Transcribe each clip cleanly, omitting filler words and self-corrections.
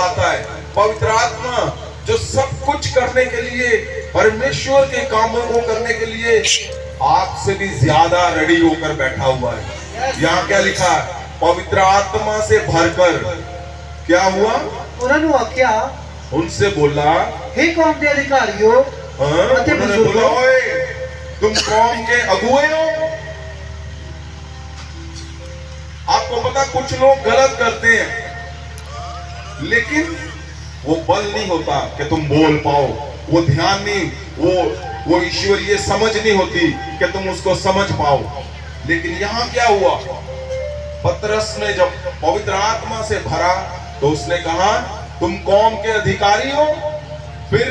आता है। पवित्र आत्मा जो सब कुछ करने के लिए, परमेश्वर के कामों को करने के लिए आपसे भी ज्यादा रेडी होकर बैठा हुआ है। यहाँ क्या लिखा है? पवित्र आत्मा से भरकर क्या हुआ? उन्होंने आख्या, उनसे बोला, हे कौम के अधिकारियों, उन्होंने बोला, ओए तुम कौम के अगुए हो। आपको पता कुछ लोग गलत करते हैं, लेकिन वो बल नहीं होता कि तुम बोल पाओ, वो ध्यान नहीं, वो ईश्वरीय समझ नहीं होती कि तुम उसको समझ पाओ। लेकिन यहाँ क्या हुआ? पतरस ने जब पवित्र आत्मा से भरा तो उसने कहा, तुम कौम के अधिकारी हो। फिर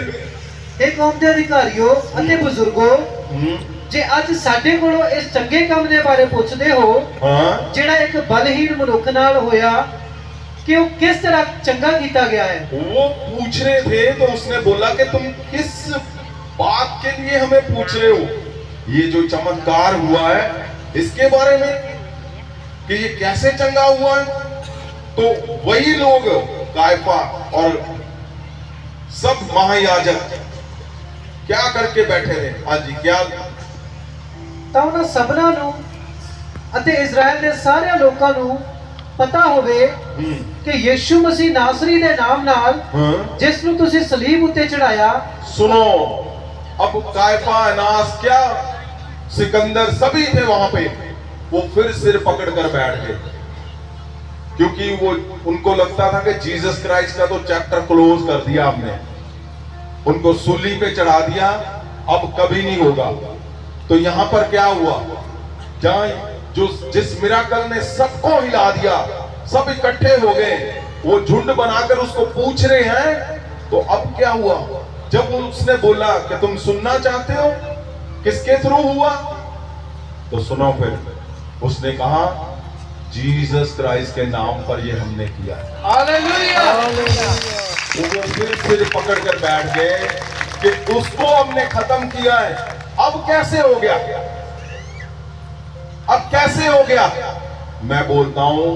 हे कौम के अधिकारियों अते बुजुर्गों, जे आज साडे कोलों इस चंगे काम दे बारे पुछदे हो, जेड़ा एक बलहीन मनुख नाल होया, कि वो किस तरह चंगा किया गया है। वो पूछ रहे थे तो उसने बोला कि तुम किस बात के लिए हमें पूछ रहे हो? ये जो चमत्कार हुआ है इसके बारे में, कि ये कैसे चंगा हुआ है। तो वही लोग कायफा और सब महायाजक क्या करके बैठे थे? आज क्या ਤਾਂ ਉਹਨਾਂ ਸਭਨਾਂ ਨੂੰ ਅਤੇ ਇਜ਼ਰਾਈਲ ਦੇ ਸਾਰਿਆਂ ਲੋਕਾਂ ਨੂੰ ਪਤਾ ਹੋਵੇ ਕਿ ਯीशु मसीह नासरी ਦੇ ਨਾਮ ਨਾਲ ਜਿਸ ਨੂੰ ਤੁਸੀਂ ਸਲੀਬ ਉੱਤੇ ਚੜਾਇਆ। सुनो, अब कायफा, अनास, क्या सिकंदर सभी थे वहां पे। वो फिर सिर पकड़कर बैठ गए, क्योंकि वो उनको लगता था कि जीसस क्राइस्ट का तो चैप्टर क्लोज कर दिया हमने, उनको सूली पे चढ़ा दिया, अब कभी नहीं होगा। तो यहां पर क्या हुआ? जहां जो जिस मिराकल ने सबको हिला दिया, सब इकट्ठे हो गए, वो झुंड बनाकर उसको पूछ रहे हैं। तो अब क्या हुआ? जब उसने बोला कि तुम सुनना चाहते हो किसके थ्रू हुआ, तो सुनो। फिर उसने कहा, जीसस क्राइस्ट के नाम पर ये हमने किया। हालेलुया। वो फिर सिर पकड़कर बैठ गए कि उसको हमने खत्म किया है। अब कैसे हो गया? अब कैसे हो गया? मैं बोलता हूं,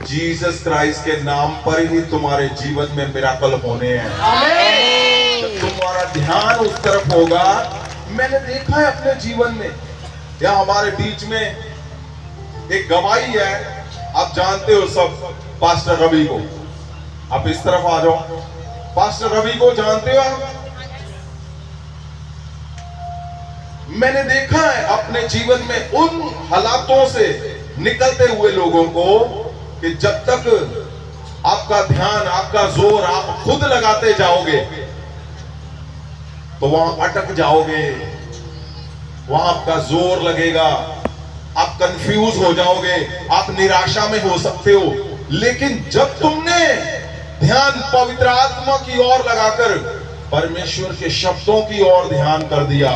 जीसस क्राइस्ट के नाम पर ही तुम्हारे जीवन में मिराकल होने हैं। जब तुम्हारा ध्यान उस तरफ होगा, मैंने देखा है अपने जीवन में, या हमारे बीच में एक गवाही है, आप जानते हो सब, पास्टर रवि को। आप इस तरफ आ जाओ। पास्टर रवि को जानते हो आप? मैंने देखा है अपने जीवन में उन हालातों से निकलते हुए लोगों को कि जब तक आपका ध्यान, आपका जोर आप खुद लगाते जाओगे तो वहां अटक जाओगे, वहां आपका जोर लगेगा, आप कंफ्यूज हो जाओगे, आप निराशा में हो सकते हो। लेकिन जब तुमने ध्यान पवित्र आत्मा की ओर लगाकर परमेश्वर के शब्दों की ओर ध्यान कर दिया,